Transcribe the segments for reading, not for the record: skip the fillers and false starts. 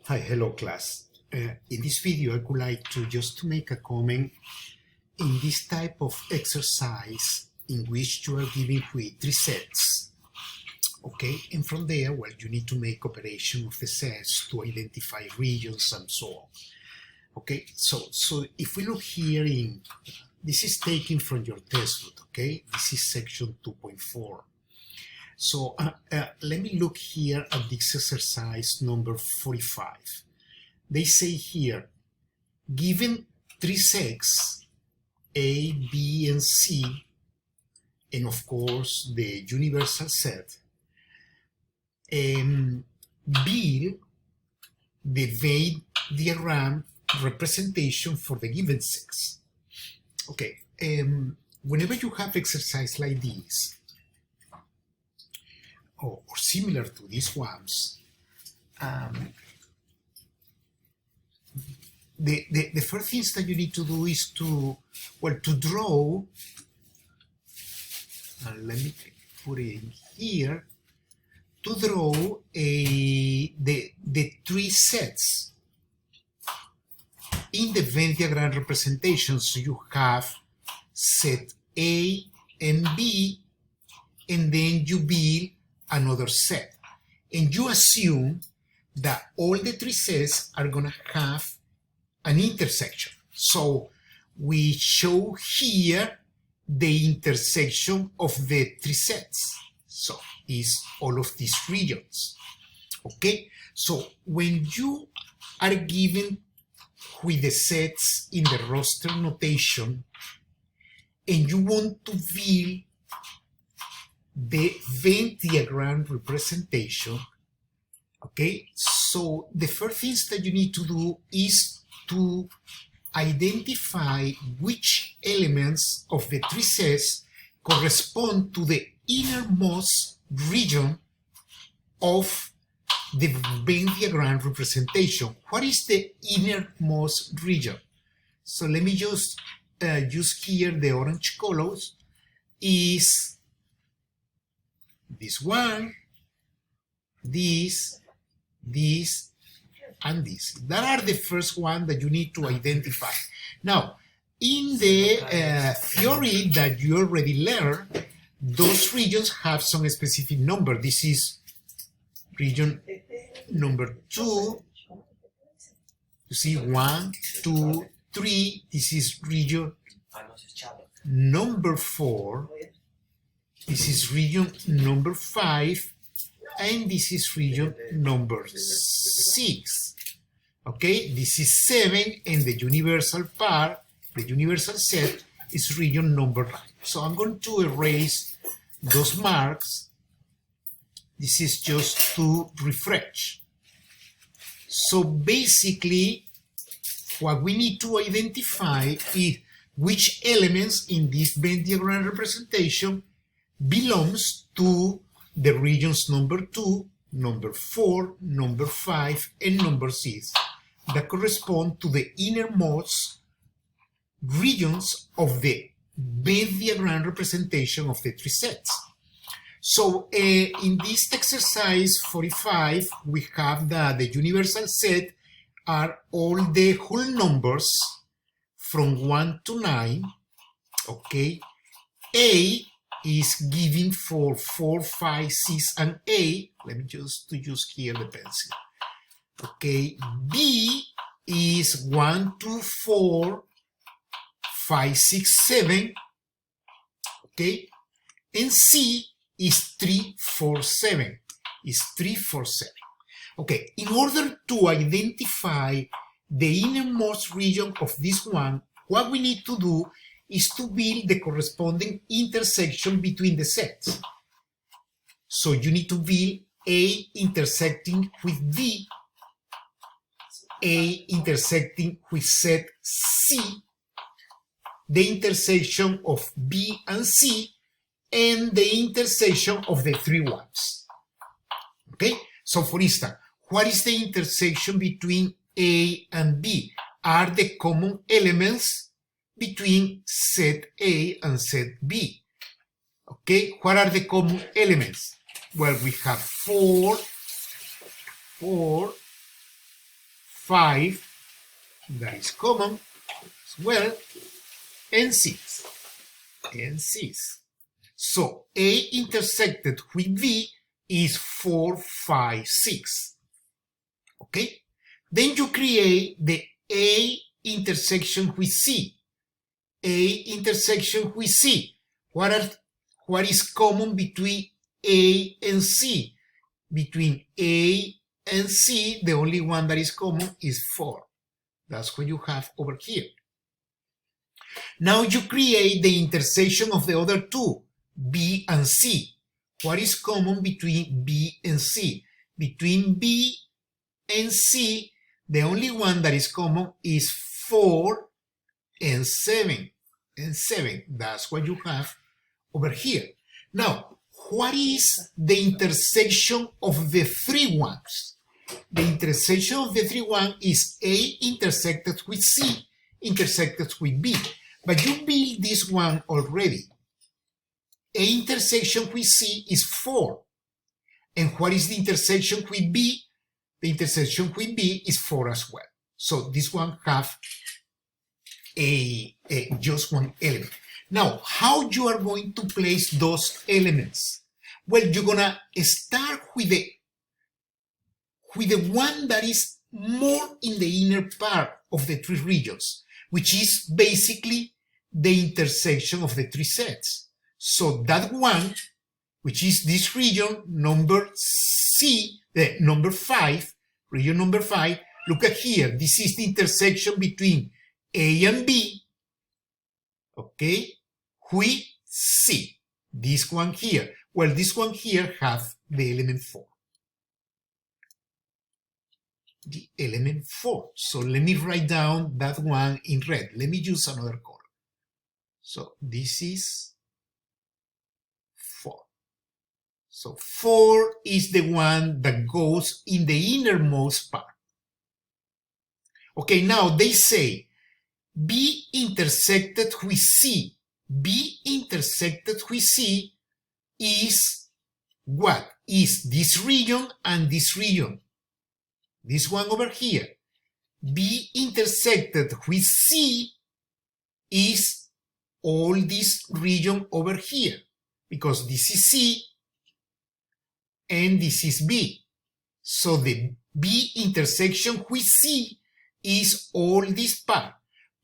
Hi, hello class. In this video, I would like to make a comment in this type of exercise in which you are given with three sets. Okay, and from there, well, you need to make operation of the sets to identify regions and so on. Okay, so if we look here this is taken from your textbook, okay? This is section 2.4. So let me look here at this exercise number 45. They say here, given three sets, A, B, and C, and of course the universal set, build the Venn diagram representation for the given sets. Okay, whenever you have exercise like this, or similar to these ones, the first things that you need to do is to draw, let me put it in here, to draw the three sets in the Venn diagram representation. So you have set A and B, and then you build another set. And you assume that all the three sets are going to have an intersection. So we show here the intersection of the three sets. So is all of these regions. Okay, so when you are given with the sets in the roster notation and you want to build the Venn diagram representation, okay, so the first things that you need to do is to identify which elements of the three sets correspond to the innermost region of the Venn diagram representation. What is the innermost region? So let me just use here the orange colors. Is this one, this, and this. That are the first one that you need to identify. Now, in the theory that you already learned, those regions have some specific number. This is region number 2. You see, 1, 2, 3. This is region number 4. This is region number 5. And this is region number 6. Okay, this is 7, and the universal part, the universal set, is region number 9. So I'm going to erase those marks. This is just to refresh. So basically, what we need to identify is which elements in this Venn diagram representation belongs to the regions number 2, number 4, number 5, and number 6 that correspond to the innermost regions of the Venn diagram representation of the three sets. So in this exercise 45, we have that the universal set are all the whole numbers from 1 to 9. Okay, A is given for 4, 5, 6, and 8. Let me just use here the pencil. Okay, B is 1, 2, 4, 5, 6, 7. Okay, and C is 3, 4, 7. Is 3, 4, 7. Okay, in order to identify the innermost region of this one, what we need to do is to build the corresponding intersection between the sets. So you need to build A intersecting with B, A intersecting with set C, the intersection of B and C, and the intersection of the three ones. Okay, so for instance, what is the intersection between A and B? Are the common elements between set A and set B? Okay, what are the common elements? Well, we have 4, 5, that is common as well, and 6. And 6. So A intersected with B is 4, 5, 6. Okay? Then you create the A intersection with C. A intersection with C. What is common between A and C? Between A and C, the only one that is common is 4. That's what you have over here. Now you create the intersection of the other two, B and C. What is common between B and C? Between B and C, the only one that is common is 4 and 7. And 7, that's what you have over here. Now, what is the intersection of the three ones? The intersection of the three ones is A intersected with C, intersected with B. But you build this one already. A intersection with C is 4. And what is the intersection with B? The intersection with B is 4 as well. So this one have just one element. Now, how you are going to place those elements? Well, you're gonna start with the one that is more in the inner part of the three regions, which is basically the intersection of the three sets. So that one, which is this region, number C, number 5, region number 5, look at here, this is the intersection between A and B, okay, with C, this one here. Well, this one here have the element 4. The element 4. So let me write down that one in red. Let me use another color. So this is 4. So 4 is the one that goes in the innermost part. Okay, now they say B intersected with C. B intersected with C is what? Is this region and this region. This one over here. B intersected with C is all this region over here, because this is C and this is B. So the B intersection with C is all this part.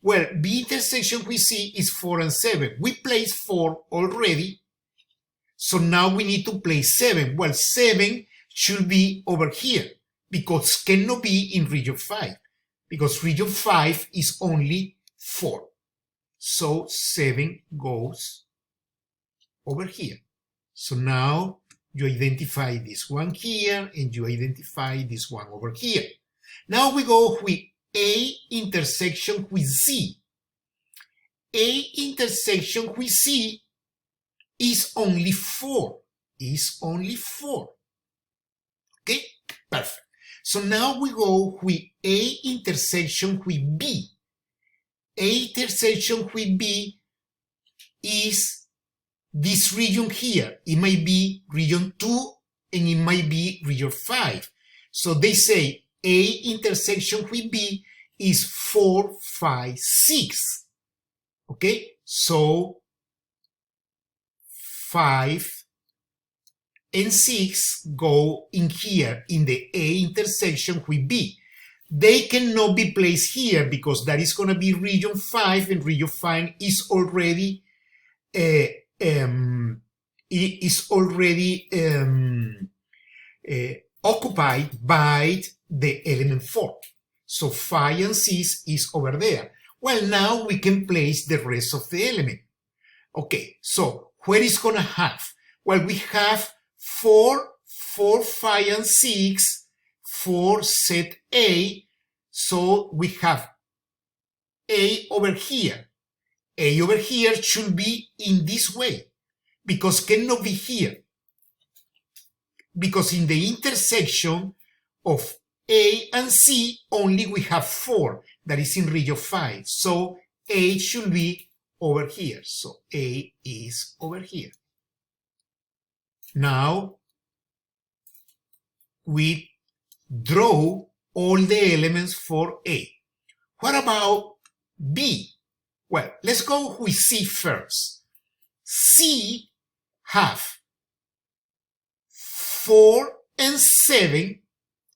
Well, B intersection with C is 4 and 7. We placed 4 already, so now we need to place 7. Well, 7 should be over here, because cannot be in region 5, because region 5 is only 4. So 7 goes over here. So now you identify this one here, and you identify this one over here. Now we go with A intersection with Z. A intersection with Z is only 4. Is only 4. Okay, perfect. So now we go with A intersection with B. A intersection with B is this region here. It might be region 2 and it might be region 5. So they say A intersection with B is 4, 5, 6. Okay, so 5 and 6 go in here in the A intersection with B. They cannot be placed here because that is going to be region 5, and region 5 is already occupied by the element 4. So 5 and 6 is over there. Well, now we can place the rest of the element. Okay, so where is going to have? Well, we have 4, 5, and 6 for set A. So we have A over here. A over here should be in this way, because cannot be here. Because in the intersection of A and C, only we have 4, that is in region 5. So A should be over here. So A is over here. Now we draw all the elements for A. What about B? Well, let's go with C first. C have 4 and 7,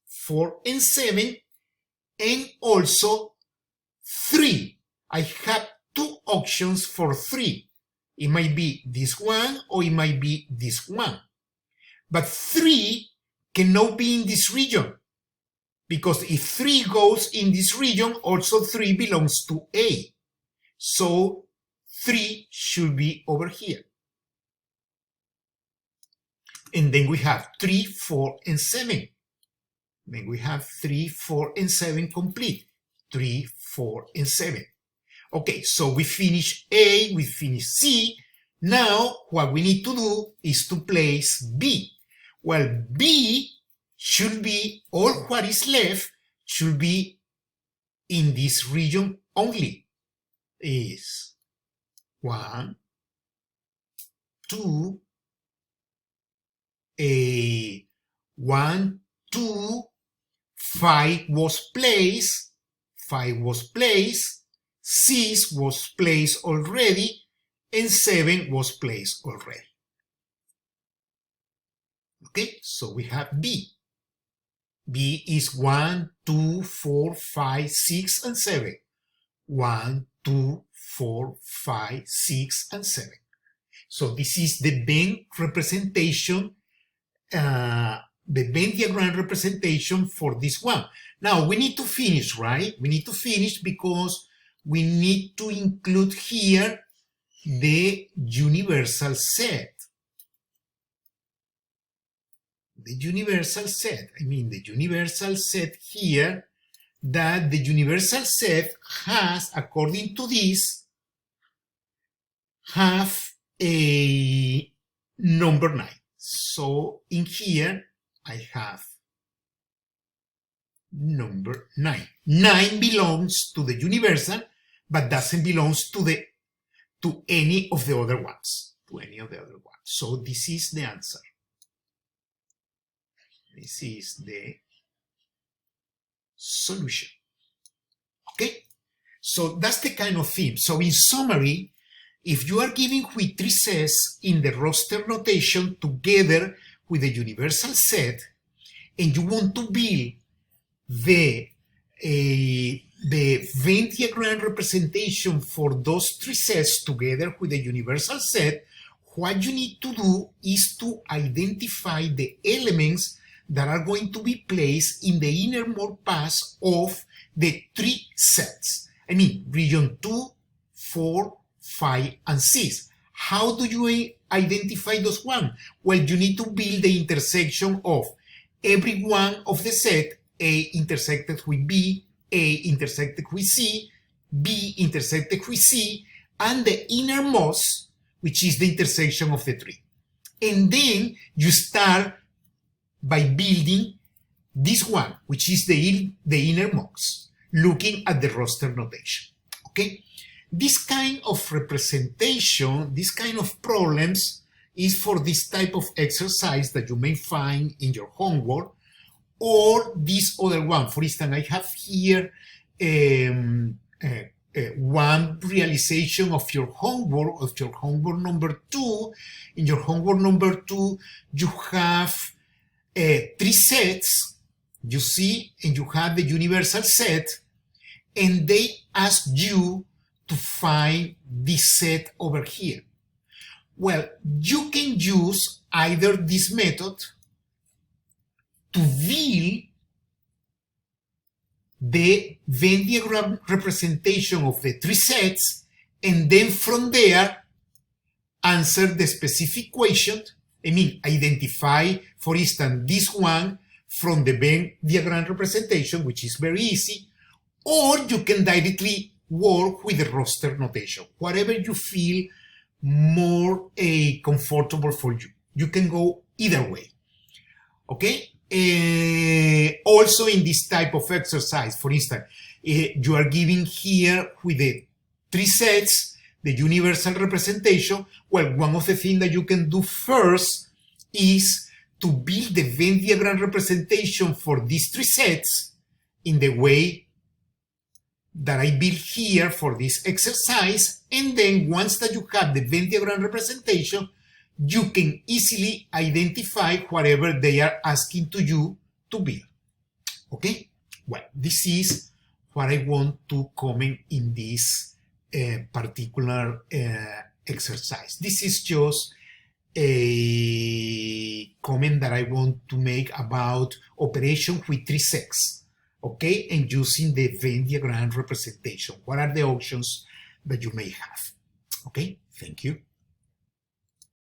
4 and 7, and also 3. I have two options for 3. It might be this one or it might be this one. But 3 cannot be in this region, because if 3 goes in this region, also 3 belongs to A. So 3 should be over here. And then we have 3, 4, and 7. Then we have 3, 4, and 7 complete. 3, 4, and 7. Okay, so we finish A, we finish C. Now, what we need to do is to place B. Well, B should be, all what is left should be in this region only. Is 1, 2, 1, 2, 5 was placed, 5 was placed, 6 was placed already, and 7 was placed already. Okay, so we have B. B is 1, 2, 4, 5, 6, and 7. 1, 2, 4, 5, 6, and 7. So this is the Venn representation, the Venn diagram representation for this one. Now we need to finish, right? We need to finish because we need to include here the universal set. The universal set, I mean the universal set here, that the universal set has, according to this, have a number 9. So in here I have number 9. 9 belongs to the universal, but doesn't belong to any of the other ones. So this is the answer. This is the solution. Okay? So that's the kind of theme. So in summary, if you are giving with 3 sets in the roster notation together with the universal set, and you want to build the Venn diagram representation for those 3 sets together with the universal set, what you need to do is to identify the elements that are going to be placed in the innermost pass of the 3 sets. I mean, region 2, 4, 5, and 6. How do you identify those ones? Well, you need to build the intersection of every one of the set, A intersected with B, A intersected with C, B intersected with C, and the innermost, which is the intersection of the 3. And then you start by building this one, which is the innermost, looking at the roster notation. Okay? This kind of representation, this kind of problems is for this type of exercise that you may find in your homework, or this other one. For instance, I have here one realization of your homework number 2. In your homework number 2, you have 3 sets, you see, and you have the universal set, and they ask you to find this set over here. Well, you can use either this method to build the Venn diagram representation of the 3 sets, and then from there answer the specific question. I mean, identify, for instance, this one from the Venn diagram representation, which is very easy, or you can directly work with the roster notation, whatever you feel more comfortable for you. You can go either way. Okay? Also in this type of exercise, for instance, you are giving here with the 3 sets, the universal representation. Well, one of the things that you can do first is to build the Venn diagram representation for these 3 sets, in the way that I built here for this exercise, and then once that you have the Venn diagram representation, you can easily identify whatever they are asking to you to build. Okay? Well, this is what I want to comment in this particular exercise. This is just a comment that I want to make about operation with 3 sets, okay, and using the Venn diagram representation. What are the options that you may have? Okay, thank you.